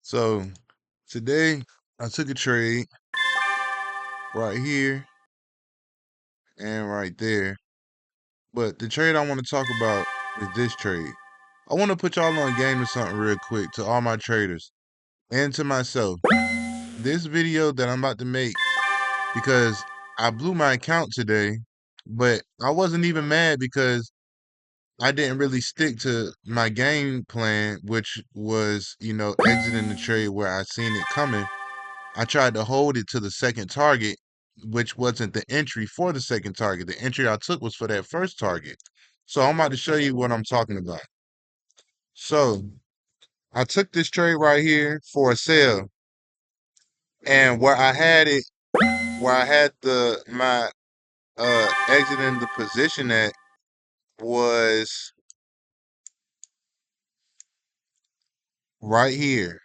So today I took a trade right here and right there. But the trade I want to talk about is this trade. I want to put y'all on game of something real quick to all my traders and to myself. This video that I'm about to make, because I blew my account today, but I wasn't even mad because I didn't really stick to my game plan, which was, exiting the trade where I seen it coming. I tried to hold it to the second target, which wasn't the entry for the second target. The entry I took was for that first target. So I'm about to show you what I'm talking about. So I took this trade right here for a sale, and where I had the my exiting the position at was right here,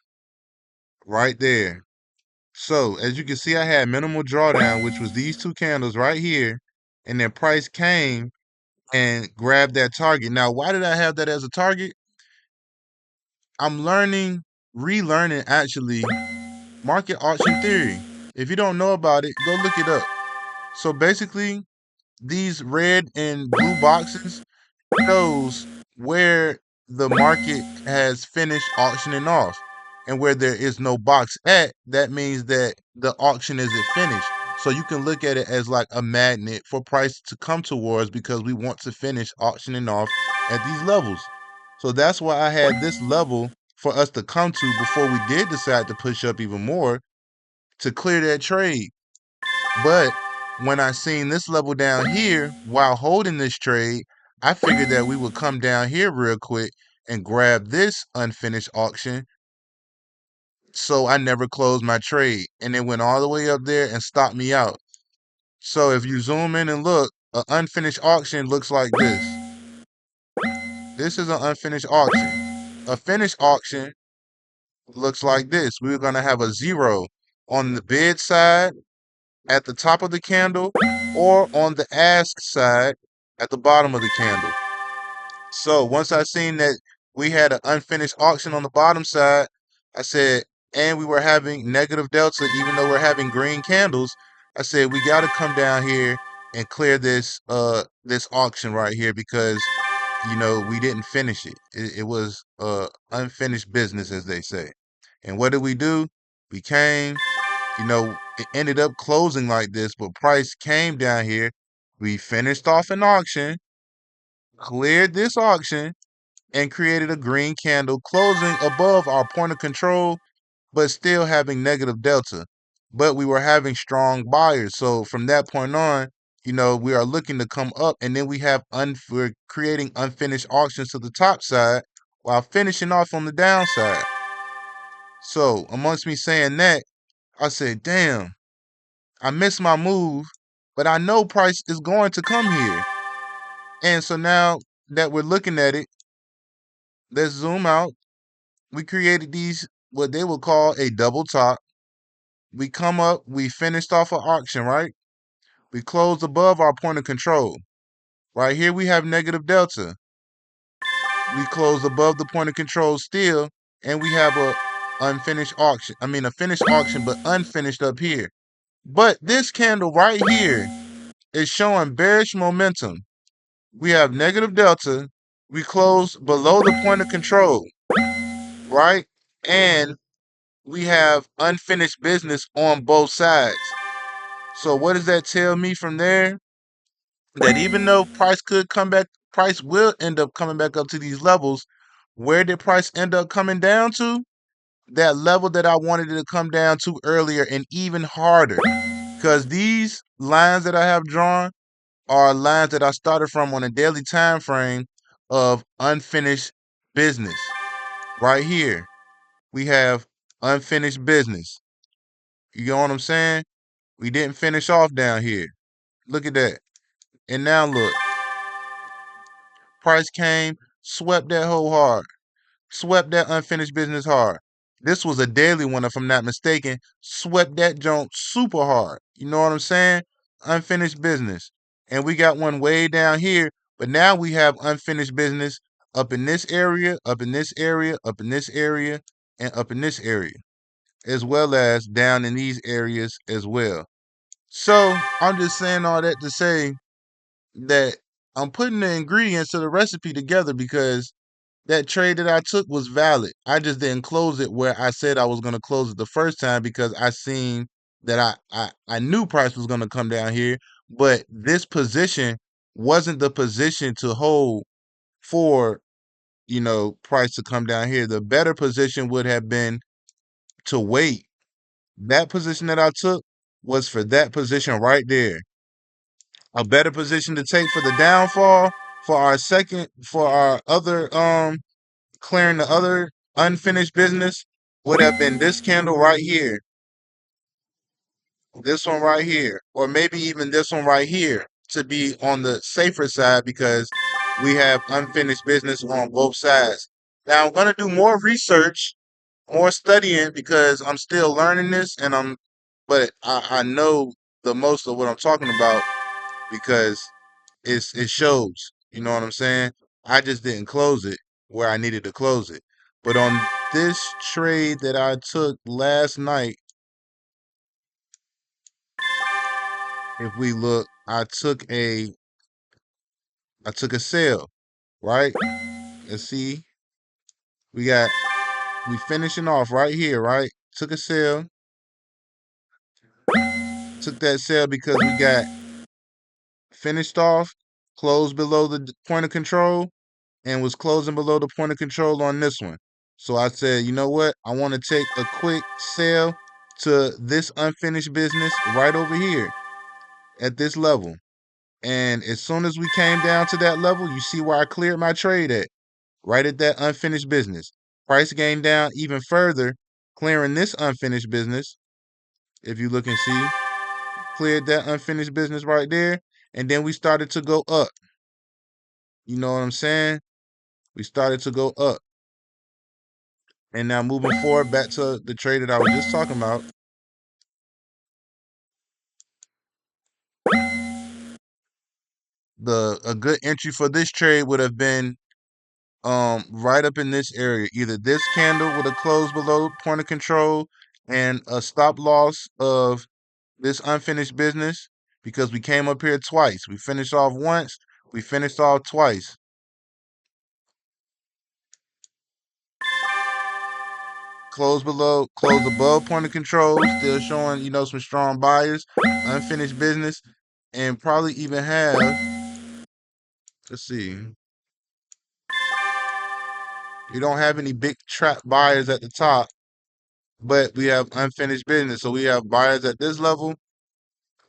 right there. So as you can see, I had minimal drawdown, which was these two candles right here, and then price came and grab that target. Now, why did I have that as a target? I'm relearning actually, market auction theory. If you don't know about it, go look it up. So basically, these red and blue boxes shows where the market has finished auctioning off. And where there is no box at, that means that the auction isn't finished. So you can look at it as like a magnet for price to come towards because we want to finish auctioning off at these levels. So that's why I had this level for us to come to before we did decide to push up even more to clear that trade. But when I seen this level down here while holding this trade, I figured that we would come down here real quick and grab this unfinished auction. So I never closed my trade. And it went all the way up there and stopped me out. So if you zoom in and look, an unfinished auction looks like this. This is an unfinished auction. A finished auction looks like this. We're going to have a zero on the bid side at the top of the candle or on the ask side at the bottom of the candle. So once I seen that we had an unfinished auction on the bottom side, I said, and we were having negative delta, even though we're having green candles, I said we got to come down here and clear this auction right here because we didn't finish it. It was unfinished business, as they say. And what did we do? We came, it ended up closing like this, but price came down here. We finished off an auction, cleared this auction, and created a green candle closing above our point of control, but still having negative delta. But we were having strong buyers. So from that point on, we are looking to come up, and then we're creating unfinished auctions to the top side while finishing off on the downside. So amongst me saying that, I said, damn, I missed my move, but I know price is going to come here. And so now that we're looking at it, let's zoom out. We created these, what they would call a double top. We come up, we finished off an auction, right? We closed above our point of control. Right here we have negative delta. We closed above the point of control still, and we have a unfinished auction. I mean a finished auction, but unfinished up here. But this candle right here is showing bearish momentum. We have negative delta. We close below the point of control, right? And we have unfinished business on both sides. So what does that tell me from there? That even though price could come back, price will end up coming back up to these levels. Where did price end up coming down to? That level that I wanted it to come down to earlier and even harder. Because these lines that I have drawn are lines that I started from on a daily time frame of unfinished business. Right here, we have unfinished business. You know what I'm saying? We didn't finish off down here. Look at that. And now look, price came, swept that whole hard, swept that unfinished business hard. This was a daily one, if I'm not mistaken. Swept that joint super hard. You know what I'm saying? Unfinished business. And we got one way down here, but now we have unfinished business up in this area, up in this area, up in this area, and up in this area, as well as down in these areas as well. So I'm just saying all that to say that I'm putting the ingredients to the recipe together because that trade that I took was valid. I just didn't close it where I said I was going to close it the first time because I seen that I knew price was going to come down here, but this position wasn't the position to hold for, price to come down here. The better position would have been to wait. That position that I took was for that position right there. A better position to take for the downfall for our other clearing the other unfinished business would have been this candle right here, this one right here, or maybe even this one right here to be on the safer side because we have unfinished business on both sides. Now I'm going to do more research, more studying because I'm still learning this but I know the most of what I'm talking about because it shows. You know what I'm saying? I just didn't close it where I needed to close it. But on this trade that I took last night, if we look, I took a sale, right? Let's see. We got we finishing off right here, right? Took a sale. Took that sale because we got finished off, closed below the point of control, and was closing below the point of control on this one. So I said, you know what? I want to take a quick sale to this unfinished business right over here at this level. And as soon as we came down to that level, you see where I cleared my trade at, right at that unfinished business. Price came down even further, clearing this unfinished business. If you look and see, cleared that unfinished business right there. And then we started to go up. You know what I'm saying? We started to go up. And now moving forward back to the trade that I was just talking about, a good entry for this trade would have been right up in this area. Either this candle would have closed below point of control and a stop loss of this unfinished business because we came up here twice. We finished off once, we finished off twice. Close above point of control, still showing, some strong buyers, unfinished business, and probably even have, let's see, we don't have any big trap buyers at the top, but we have unfinished business. So we have buyers at this level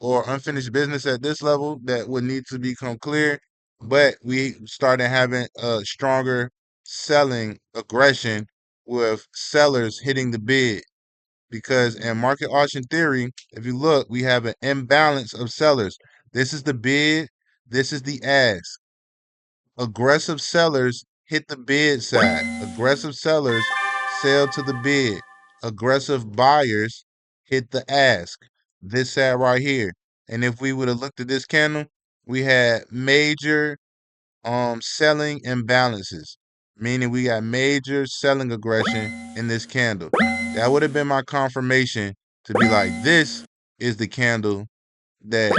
or unfinished business at this level that would need to become clear. But we started having a stronger selling aggression with sellers hitting the bid because in market auction theory, if you look, we have an imbalance of sellers. This is the bid, this is the ask. Aggressive sellers hit the bid side. Aggressive sellers sell to the bid. Aggressive buyers hit the ask. This side right here. And if we would have looked at this candle, we had major selling imbalances, meaning we got major selling aggression in this candle. That would have been my confirmation to be like, this is the candle that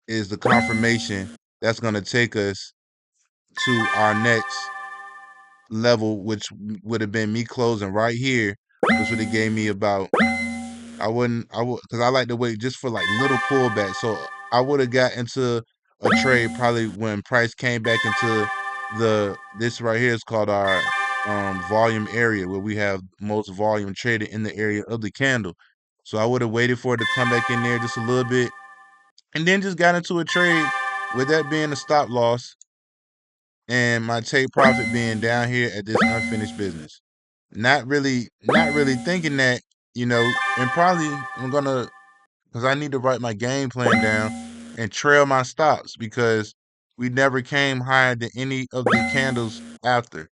is the confirmation that's going to take us to our next level, which would have been me closing right here, which would have gave me about I would because I like to wait just for like little pullback. So I would have got into a trade probably when price came back into this right here is called our volume area where we have most volume traded in the area of the candle. So I would have waited for it to come back in there just a little bit and then just got into a trade with that being a stop loss and my take profit being down here at this unfinished business. Not really thinking that, and probably I'm gonna because I need to write my game plan down and trail my stops because we never came higher than any of the candles after.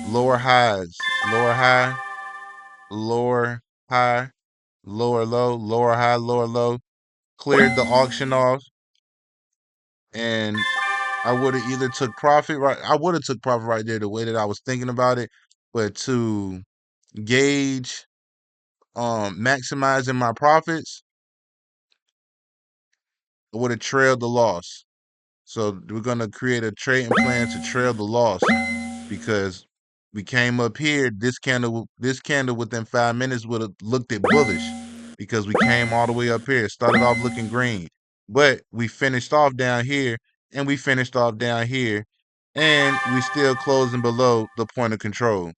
Lower highs, lower high, lower high, lower low, lower high, lower low. Cleared the auction off and I would have either took profit right. I would have took profit right there the way that I was thinking about it, but to gauge maximizing my profits, I would have trailed the loss. So we're gonna create a trading plan to trail the loss because we came up here. This candle within 5 minutes would have looked at bullish because we came all the way up here. Started off looking green, but we finished off down here, and we finished off down here, and we still closing below the point of control.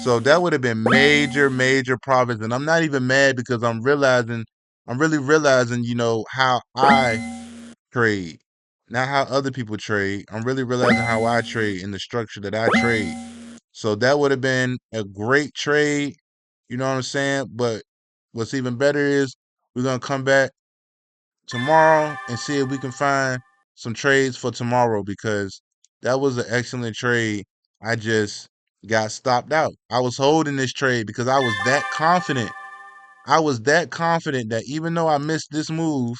So that would have been major, major profits. And I'm not even mad because I'm really realizing, how I trade, not how other people trade. I'm really realizing how I trade and the structure that I trade. So that would have been a great trade. You know what I'm saying? But what's even better is we're going to come back tomorrow and see if we can find some trades for tomorrow because that was an excellent trade. I just got stopped out. I was holding this trade because I was that confident. I was that confident that even though I missed this move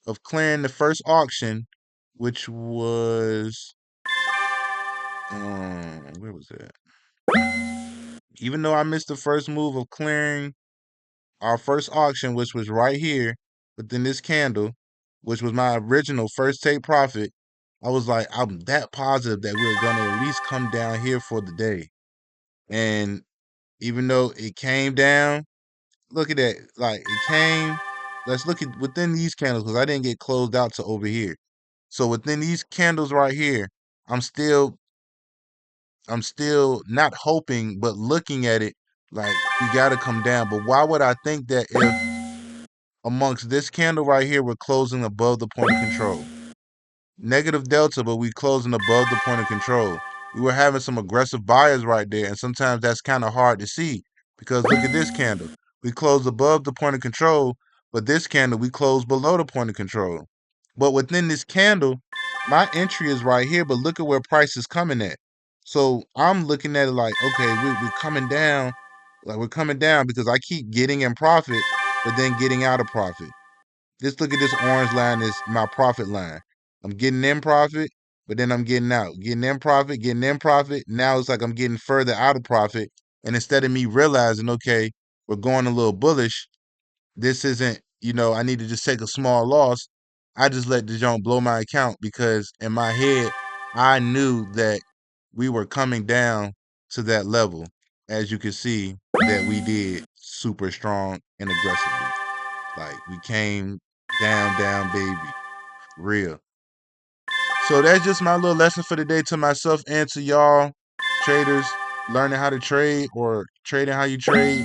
of clearing the first auction, which was where was that? Even though I missed the first move of clearing our first auction, which was right here within this candle, which was my original first take profit, I was like, I'm that positive that we're gonna at least come down here for the day. And even though it came down, look at that. Like it came, let's look at within these candles because I didn't get closed out to over here. So within these candles right here, I'm still I'm still not hoping, but looking at it like we gotta come down. But why would I think that if amongst this candle right here, we're closing above the point of control? Negative delta, but we closing above the point of control. We were having some aggressive buyers right there, and sometimes that's kind of hard to see because look at this candle. We closed above the point of control, but this candle we closed below the point of control. But within this candle, my entry is right here, but look at where price is coming at. So I'm looking at it like, okay, we're coming down, like we're coming down because I keep getting in profit, but then getting out of profit. Just look at this orange line is my profit line. I'm getting in profit, but then I'm getting out. Getting in profit, getting in profit. Now it's like I'm getting further out of profit. And instead of me realizing, okay, we're going a little bullish, this isn't, I need to just take a small loss. I just let the junk blow my account because in my head, I knew that we were coming down to that level. As you can see, that we did super strong and aggressively. Like we came down, down, baby. Real. So that's just my little lesson for the day to myself and to y'all traders learning how to trade or trading how you trade.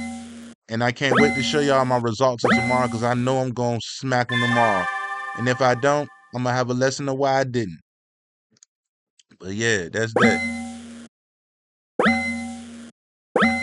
And I can't wait to show y'all my results of tomorrow because I know I'm going to smack them tomorrow. And if I don't, I'm going to have a lesson of why I didn't. But yeah, that's that.